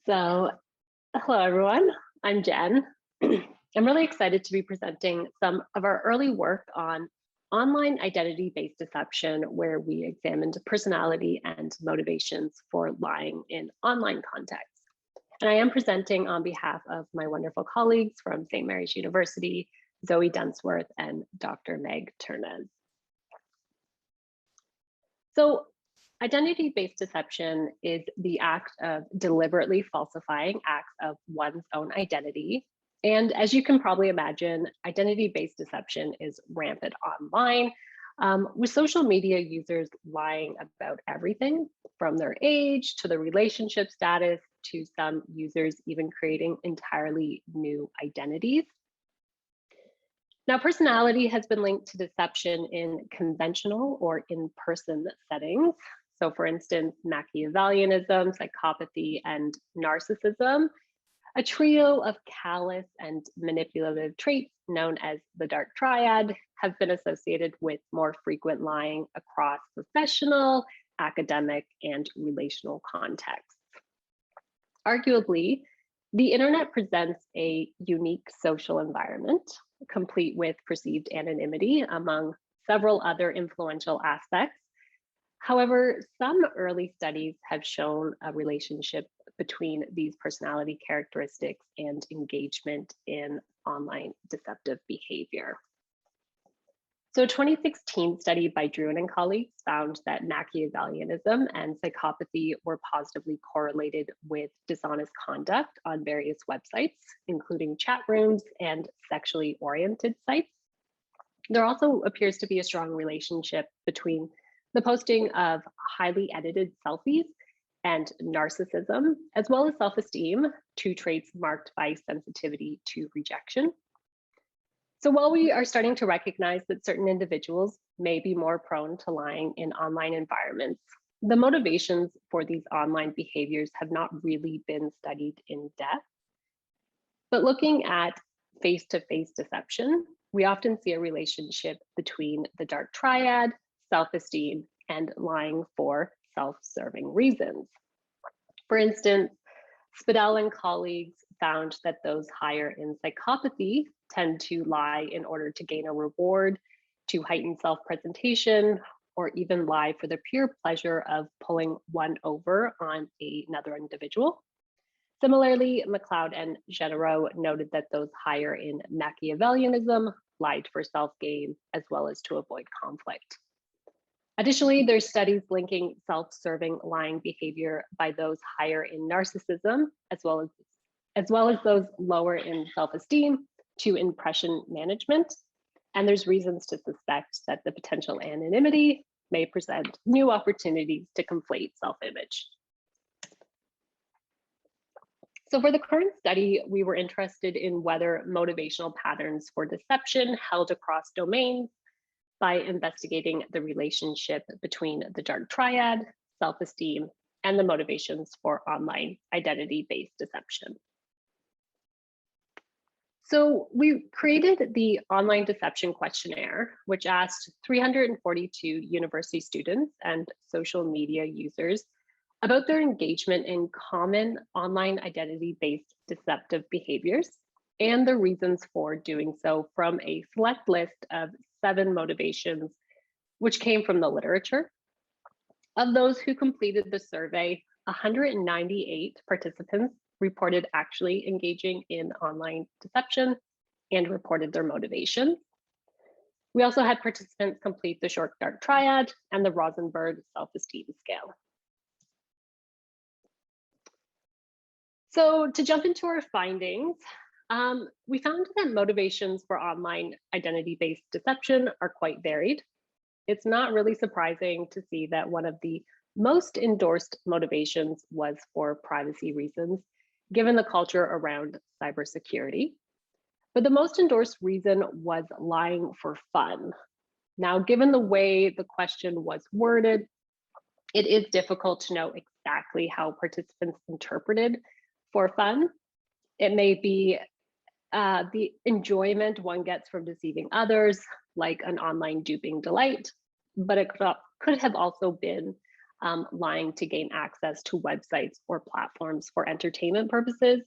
So, hello everyone, I'm Jen. I'm really excited to be presenting some of our early work on online identity-based deception, where we examined personality and motivations for lying in online contexts. And I am presenting on behalf of my wonderful colleagues from St. Mary's University, Zoë Dunsworth and Dr. Marguerite Ternes. So, identity-based deception is the act of deliberately falsifying acts of one's own identity. And as you can probably imagine, identity-based deception is rampant online, with social media users lying about everything from their age to their relationship status to some users even creating entirely new identities. Now, personality has been linked to deception in conventional or in-person settings. So for instance, Machiavellianism, psychopathy, and narcissism, a trio of callous and manipulative traits known as the dark triad have been associated with more frequent lying across professional, academic, and relational contexts. Arguably, the internet presents a unique social environment, complete with perceived anonymity among several other influential aspects. However, some early studies have shown a relationship between these personality characteristics and engagement in online deceptive behavior. So a 2016 study by Druin and colleagues found that Machiavellianism and psychopathy were positively correlated with dishonest conduct on various websites, including chat rooms and sexually oriented sites. There also appears to be a strong relationship between the posting of highly edited selfies and narcissism, as well as self-esteem, two traits marked by sensitivity to rejection. So while we are starting to recognize that certain individuals may be more prone to lying in online environments, the motivations for these online behaviors have not really been studied in depth. But looking at face-to-face deception, we often see a relationship between the dark triad, self-esteem, and lying for self-serving reasons. For instance, Spadell and colleagues found that those higher in psychopathy tend to lie in order to gain a reward, to heighten self-presentation, or even lie for the pure pleasure of pulling one over on another individual. Similarly, McLeod and Genereux noted that those higher in Machiavellianism lied for self-gain as well as to avoid conflict. Additionally, there's studies linking self-serving lying behavior by those higher in narcissism, as well as those lower in self-esteem, to impression management. And there's reasons to suspect that the potential anonymity may present new opportunities to conflate self-image. So for the current study, we were interested in whether motivational patterns for deception held across domains by investigating the relationship between the dark triad, self-esteem, and the motivations for online identity-based deception. So we created the online deception questionnaire, which asked 342 university students and social media users about their engagement in common online identity-based deceptive behaviors and the reasons for doing so from a select list of 7 motivations, which came from the literature. Of those who completed the survey, 198 participants reported actually engaging in online deception and reported their motivation. We also had participants complete the short dark triad and the Rosenberg self-esteem scale. So to jump into our findings, we found that motivations for online identity-based deception are quite varied. It's not really surprising to see that one of the most endorsed motivations was for privacy reasons, given the culture around cybersecurity. But the most endorsed reason was lying for fun. Now, given the way the question was worded, it is difficult to know exactly how participants interpreted for fun. It may be the enjoyment one gets from deceiving others, like an online duping delight, but it could have also been lying to gain access to websites or platforms for entertainment purposes.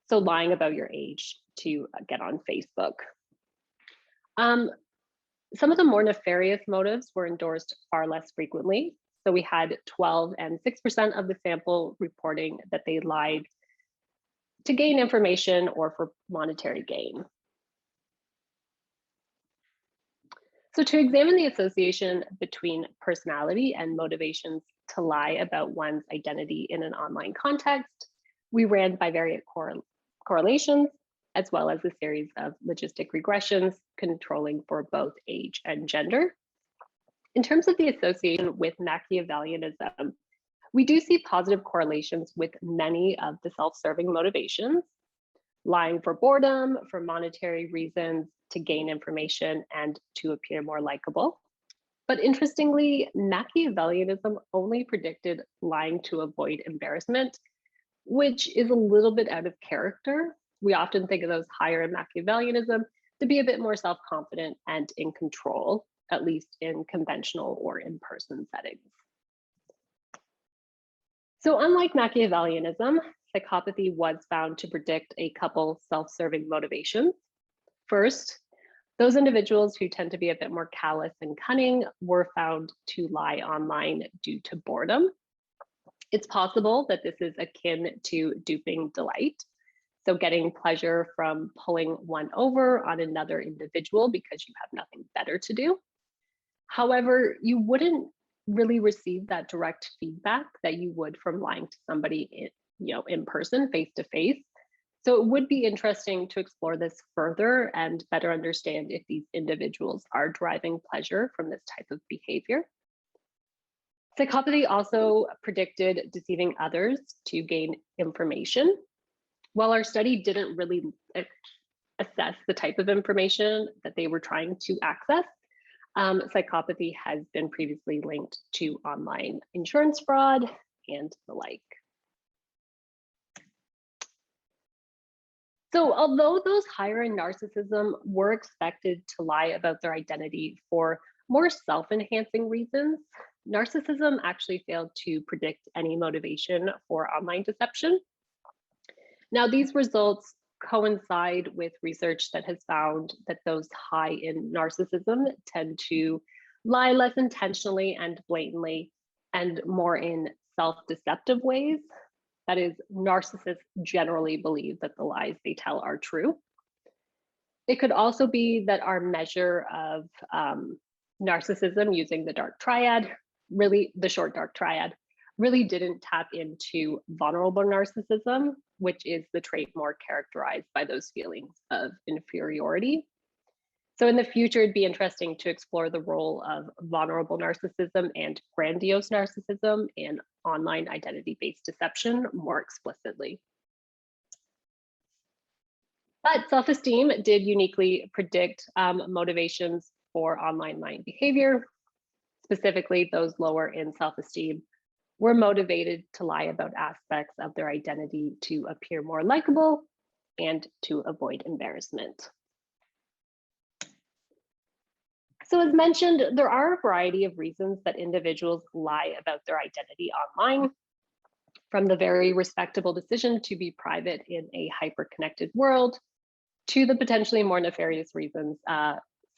So lying about your age to get on Facebook. Some of the more nefarious motives were endorsed far less frequently. So we had 12 and 6% of the sample reporting that they lied to gain information or for monetary gain. So to examine the association between personality and motivations to lie about one's identity in an online context, we ran bivariate correlations, as well as a series of logistic regressions controlling for both age and gender. In terms of the association with Machiavellianism, we do see positive correlations with many of the self-serving motivations, lying for boredom, for monetary reasons, to gain information, and to appear more likable. But interestingly, Machiavellianism only predicted lying to avoid embarrassment, which is a little bit out of character. We often think of those higher in Machiavellianism to be a bit more self-confident and in control, at least in conventional or in-person settings. So unlike Machiavellianism, psychopathy was found to predict a couple self-serving motivations. First, those individuals who tend to be a bit more callous and cunning were found to lie online due to boredom. It's possible that this is akin to duping delight. So getting pleasure from pulling one over on another individual because you have nothing better to do. However, you wouldn't really receive that direct feedback that you would from lying to somebody in person, face to face. So it would be interesting to explore this further and better understand if these individuals are deriving pleasure from this type of behavior. Psychopathy also predicted deceiving others to gain information. While our study didn't really assess the type of information that they were trying to access, psychopathy has been previously linked to online insurance fraud and the like. So although those higher in narcissism were expected to lie about their identity for more self-enhancing reasons, narcissism actually failed to predict any motivation for online deception. Now, these results coincide with research that has found that those high in narcissism tend to lie less intentionally and blatantly and more in self-deceptive ways. That is, narcissists generally believe that the lies they tell are true. It could also be that our measure of narcissism using the dark triad, the short dark triad, really didn't tap into vulnerable narcissism, which is the trait more characterized by those feelings of inferiority. So in the future, it'd be interesting to explore the role of vulnerable narcissism and grandiose narcissism in online identity-based deception more explicitly. But self-esteem did uniquely predict motivations for online lying behavior. Specifically, those lower in self-esteem were motivated to lie about aspects of their identity to appear more likable and to avoid embarrassment. So as mentioned, there are a variety of reasons that individuals lie about their identity online, from the very respectable decision to be private in a hyper-connected world, to the potentially more nefarious reasons,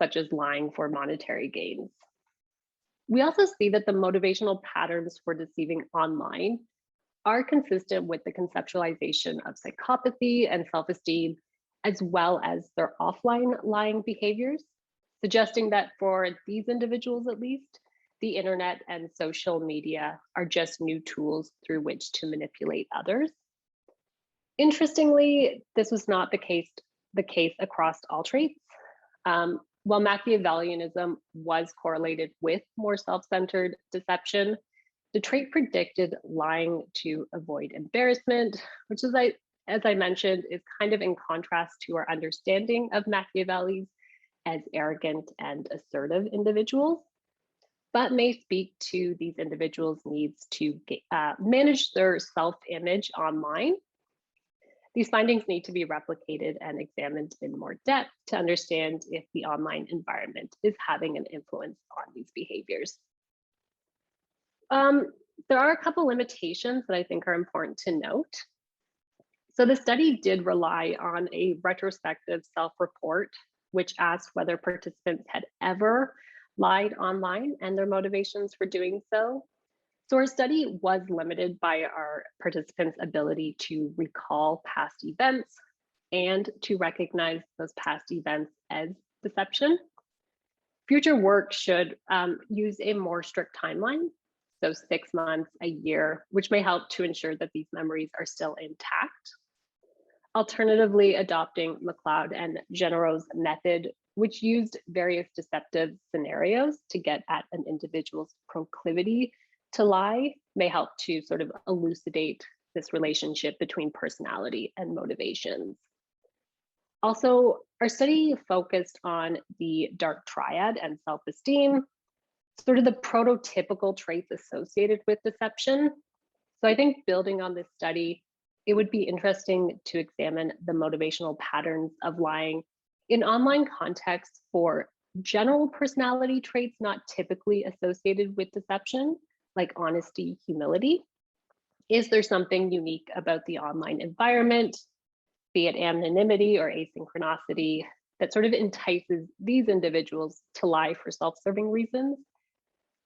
such as lying for monetary gains. We also see that the motivational patterns for deceiving online are consistent with the conceptualization of psychopathy and self-esteem, as well as their offline lying behaviors, suggesting that for these individuals at least, the internet and social media are just new tools through which to manipulate others. Interestingly, this was not the case across all traits. While Machiavellianism was correlated with more self-centered deception, the trait predicted lying to avoid embarrassment, which is, as I mentioned, is kind of in contrast to our understanding of Machiavelli's as arrogant and assertive individuals, but may speak to these individuals' needs to manage their self-image online. These findings need to be replicated and examined in more depth to understand if the online environment is having an influence on these behaviors. There are a couple limitations that I think are important to note. So the study did rely on a retrospective self-report, which asked whether participants had ever lied online and their motivations for doing so. So our study was limited by our participants' ability to recall past events and to recognize those past events as deception. Future work should use a more strict timeline, so 6 months, a year, which may help to ensure that these memories are still intact. Alternatively, adopting McLeod and Genero's method, which used various deceptive scenarios to get at an individual's proclivity to lie, may help to sort of elucidate this relationship between personality and motivations. Also, our study focused on the dark triad and self-esteem, sort of the prototypical traits associated with deception. So I think building on this study, it would be interesting to examine the motivational patterns of lying in online contexts for general personality traits not typically associated with deception, like honesty, humility. Is there something unique about the online environment, be it anonymity or asynchronicity, that sort of entices these individuals to lie for self-serving reasons,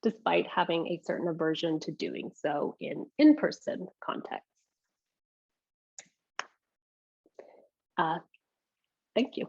despite having a certain aversion to doing so in in-person contexts? Thank you.